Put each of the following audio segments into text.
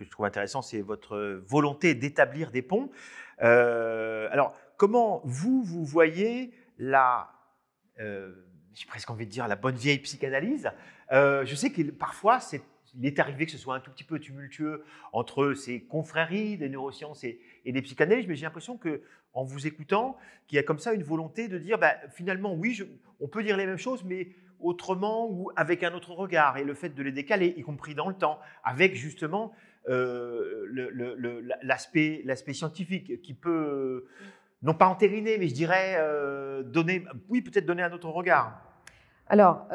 je trouve intéressant, c'est votre volonté d'établir des ponts. Alors, comment vous voyez j'ai presque envie de dire la bonne vieille psychanalyse. Je sais que parfois, il est arrivé que ce soit un tout petit peu tumultueux entre ces confréries des neurosciences et des psychanalystes, mais j'ai l'impression qu'en vous écoutant, qu'il y a comme ça une volonté de dire, finalement, oui, on peut dire les mêmes choses, mais autrement ou avec un autre regard, et le fait de les décaler, y compris dans le temps, avec justement l'aspect scientifique qui peut, non pas entériner, mais je dirais peut-être donner un autre regard. Alors,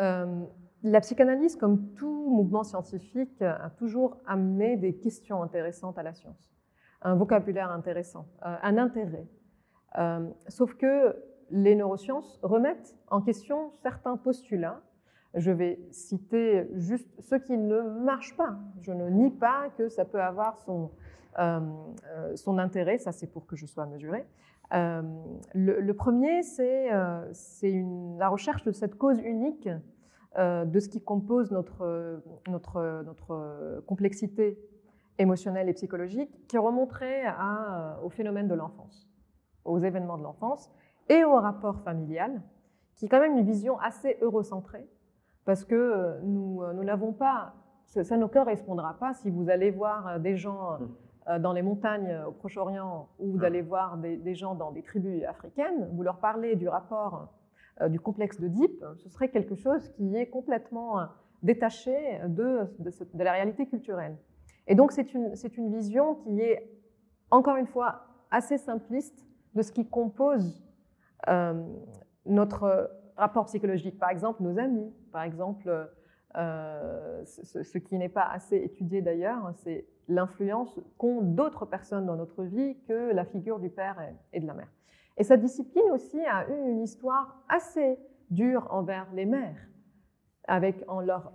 la psychanalyse, comme tout mouvement scientifique, a toujours amené des questions intéressantes à la science, un vocabulaire intéressant, un intérêt. Sauf que les neurosciences remettent en question certains postulats. Je vais citer juste ceux qui ne marchent pas. Je ne nie pas que ça peut avoir son intérêt, ça c'est pour que je sois mesurée. Le premier, c'est la recherche de cette cause unique de ce qui compose notre complexité émotionnelle et psychologique, qui remonterait au phénomène de l'enfance, aux événements de l'enfance et au rapport familial, qui est quand même une vision assez eurocentrée, parce que nous n'avons pas, ça ne correspondra pas si vous allez voir des gens dans les montagnes au Proche-Orient ou d'aller voir des gens dans des tribus africaines, vous leur parlez du rapport du complexe d'Oedipe, ce serait quelque chose qui est complètement détaché de la réalité culturelle. Et donc c'est une vision qui est, encore une fois, assez simpliste de ce qui compose notre rapport psychologique. Par exemple, nos amis, par exemple, ce qui n'est pas assez étudié d'ailleurs, c'est l'influence qu'ont d'autres personnes dans notre vie que la figure du père et de la mère. Et cette discipline aussi a eu une histoire assez dure envers les mères, en leur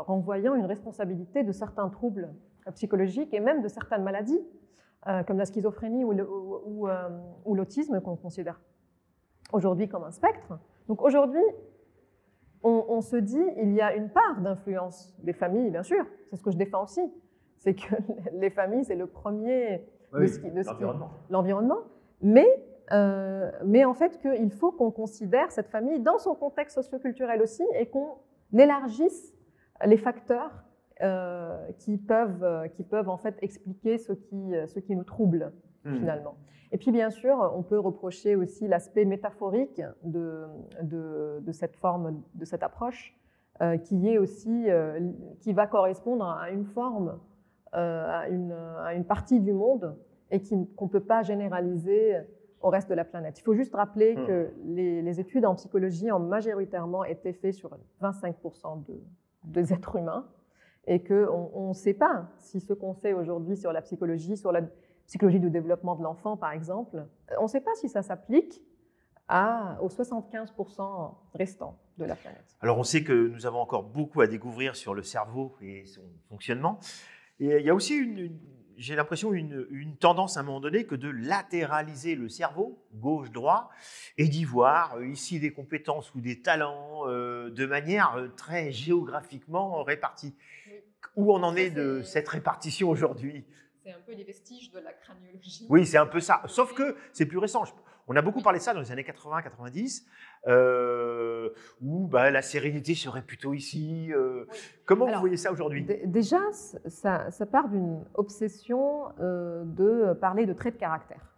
renvoyant une responsabilité de certains troubles psychologiques et même de certaines maladies, comme la schizophrénie ou l'autisme qu'on considère aujourd'hui comme un spectre. Donc aujourd'hui, on se dit il y a une part d'influence des familles, bien sûr, c'est ce que je défends aussi, c'est que les familles, c'est le premier l'environnement, mais en fait qu'il faut qu'on considère cette famille dans son contexte socioculturel aussi et qu'on élargisse les facteurs qui peuvent en fait expliquer ce qui nous trouble finalement. Et puis bien sûr, on peut reprocher aussi l'aspect métaphorique de cette forme, de cette approche, qui va correspondre à une forme, à une partie du monde et qu'on ne peut pas généraliser au reste de la planète. Il faut juste rappeler que les études en psychologie ont majoritairement été faites sur 25% des êtres humains et qu'on ne sait pas si ce qu'on sait aujourd'hui sur la psychologie du développement de l'enfant, par exemple, on ne sait pas si ça s'applique aux 75% restants de la planète. Alors, on sait que nous avons encore beaucoup à découvrir sur le cerveau et son fonctionnement. Et il y a aussi, j'ai l'impression, une tendance à un moment donné que de latéraliser le cerveau, gauche-droit, et d'y voir ici des compétences ou des talents de manière très géographiquement répartie. Oui. Où on en est de cette répartition aujourd'hui ? C'est un peu les vestiges de la craniologie. Oui, c'est un peu ça. Sauf que c'est plus récent. On a beaucoup parlé de ça dans les années 80-90, où la sérénité serait plutôt ici. Oui. Comment vous voyez ça aujourd'hui ? Déjà, ça part d'une obsession de parler de traits de caractère.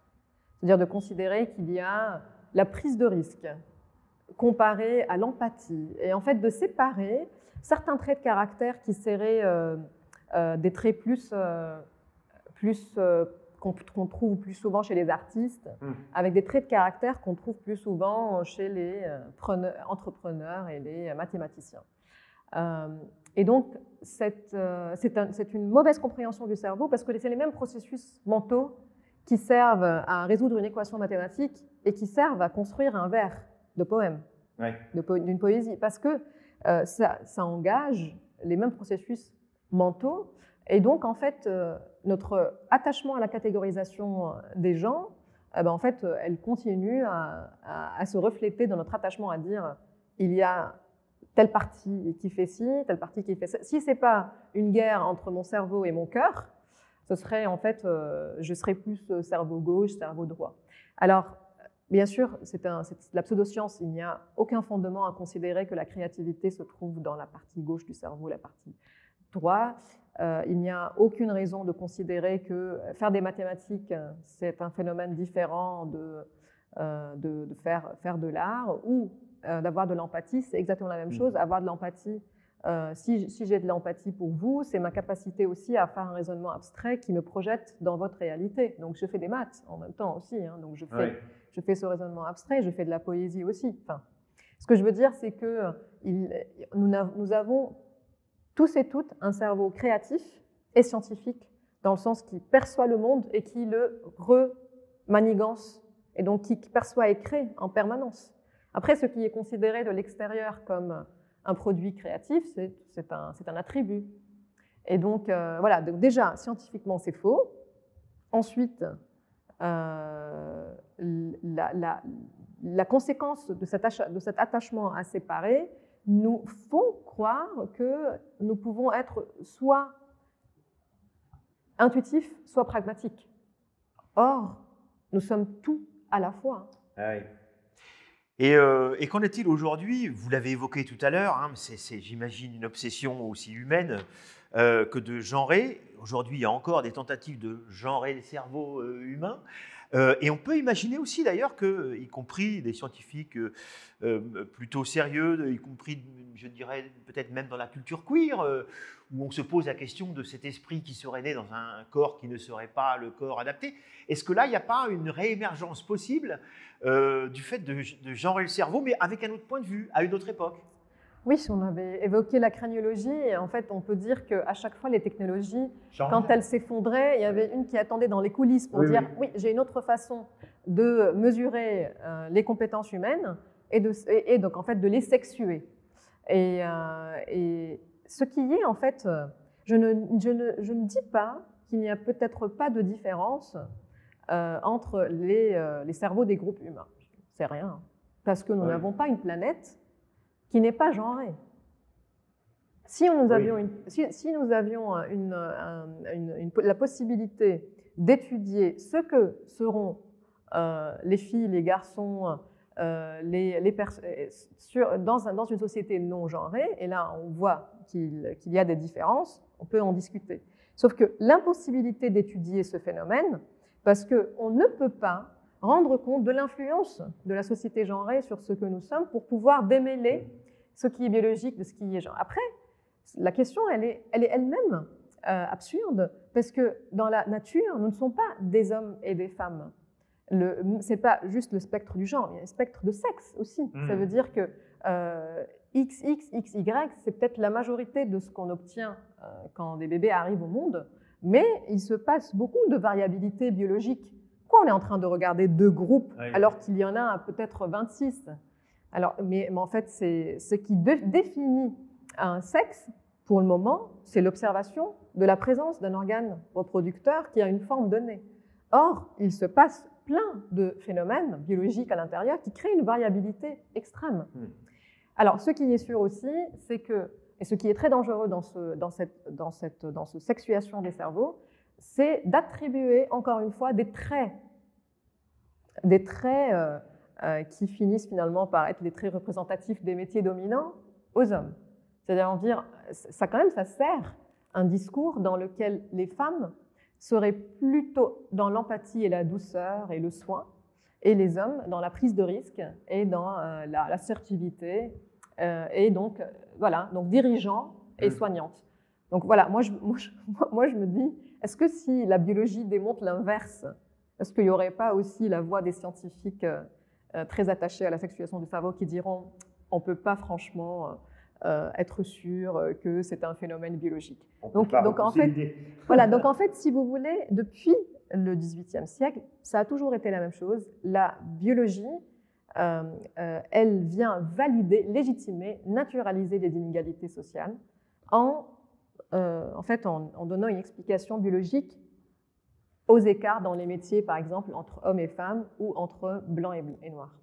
C'est-à-dire de considérer qu'il y a la prise de risque comparée à l'empathie. Et en fait, de séparer certains traits de caractère qui seraient des traits qu'on trouve plus souvent chez les artistes, avec des traits de caractère qu'on trouve plus souvent chez les entrepreneurs et les mathématiciens. Et donc, c'est une mauvaise compréhension du cerveau parce que c'est les mêmes processus mentaux qui servent à résoudre une équation mathématique et qui servent à construire un vers de poème, d'une poésie, parce que ça engage les mêmes processus mentaux. Et donc, en fait, notre attachement à la catégorisation des gens, en fait, elle continue à se refléter dans notre attachement à dire il y a telle partie qui fait ci, telle partie qui fait ça. Si ce n'est pas une guerre entre mon cerveau et mon cœur, ce serait en fait, je serais plus cerveau gauche, cerveau droit. Alors, bien sûr, c'est la pseudoscience, il n'y a aucun fondement à considérer que la créativité se trouve dans la partie gauche du cerveau, la partie droite. Il n'y a aucune raison de considérer que faire des mathématiques, c'est un phénomène différent de faire de l'art, ou d'avoir de l'empathie, c'est exactement la même chose. Avoir de l'empathie, si j'ai de l'empathie pour vous, c'est ma capacité aussi à faire un raisonnement abstrait qui me projette dans votre réalité. Donc je fais des maths en même temps aussi, hein, donc je fais ce raisonnement abstrait, je fais de la poésie aussi. Enfin, ce que je veux dire, c'est que nous avons tous et toutes un cerveau créatif et scientifique, dans le sens qui perçoit le monde et qui le remanigance, et donc qui perçoit et crée en permanence. Après, ce qui est considéré de l'extérieur comme un produit créatif, c'est un attribut. Et donc, voilà, donc déjà, scientifiquement, c'est faux. Ensuite, la conséquence de cet attachement à séparer nous font croire que nous pouvons être soit intuitifs, soit pragmatiques. Or, nous sommes tout à la fois. Ah oui. Et qu'en est-il aujourd'hui? Vous l'avez évoqué tout à l'heure, hein, c'est, j'imagine, une obsession aussi humaine que de genrer. Aujourd'hui, il y a encore des tentatives de genrer les cerveaux humains. Et on peut imaginer aussi d'ailleurs que, y compris des scientifiques plutôt sérieux, y compris, je dirais, peut-être même dans la culture queer, où on se pose la question de cet esprit qui serait né dans un corps qui ne serait pas le corps adapté. Est-ce que là, il n'y a pas une réémergence possible du fait de genrer le cerveau, mais avec un autre point de vue, à une autre époque? Oui, on avait évoqué la craniologie, et en fait, on peut dire qu'à chaque fois, les technologies, quand elles s'effondraient, il y avait une qui attendait dans les coulisses pour dire « oui, j'ai une autre façon de mesurer les compétences humaines et donc, en fait, de les sexuer ». Et ce qui est, en fait, je ne dis pas qu'il n'y a peut-être pas de différence entre les cerveaux des groupes humains. C'est rien, parce que nous n'avons pas une planète qui n'est pas genrée. Si nous avions, la possibilité d'étudier ce que seront les filles, les garçons, dans une société non genrée, et là on voit qu'il y a des différences, on peut en discuter. Sauf que l'impossibilité d'étudier ce phénomène, parce qu'on ne peut pas rendre compte de l'influence de la société genrée sur ce que nous sommes pour pouvoir démêler ce qui est biologique de ce qui est genre. Après, la question, elle est elle-même absurde, parce que dans la nature, nous ne sommes pas des hommes et des femmes. Ce n'est pas juste le spectre du genre, il y a un spectre de sexe aussi. Ça veut dire que XX, XY, c'est peut-être la majorité de ce qu'on obtient quand des bébés arrivent au monde, mais il se passe beaucoup de variabilité biologique. Pourquoi on est en train de regarder deux groupes alors qu'il y en a peut-être 26? Alors, mais en fait, ce qui définit un sexe, pour le moment, c'est l'observation de la présence d'un organe reproducteur qui a une forme donnée. Or, il se passe plein de phénomènes biologiques à l'intérieur qui créent une variabilité extrême. Alors, ce qui est sûr aussi, c'est que, et ce qui est très dangereux dans cette sexuation des cerveaux, c'est d'attribuer, encore une fois, des traits qui finissent finalement par être les traits représentatifs des métiers dominants aux hommes. C'est-à-dire dire, ça sert un discours dans lequel les femmes seraient plutôt dans l'empathie et la douceur et le soin, et les hommes dans la prise de risque et dans l'assertivité, et donc, voilà, donc dirigeante et soignante. Donc voilà, moi je me dis, est-ce que si la biologie démontre l'inverse, est-ce qu'il n'y aurait pas aussi la voix des scientifiques très attachés à la sexuation du cerveau qui diront on ne peut pas franchement être sûr que c'est un phénomène biologique. Donc en fait, si vous voulez, depuis le XVIIIe siècle, ça a toujours été la même chose. La biologie, elle vient valider, légitimer, naturaliser les inégalités sociales en donnant une explication biologique aux écarts dans les métiers, par exemple, entre hommes et femmes ou entre blancs et noirs.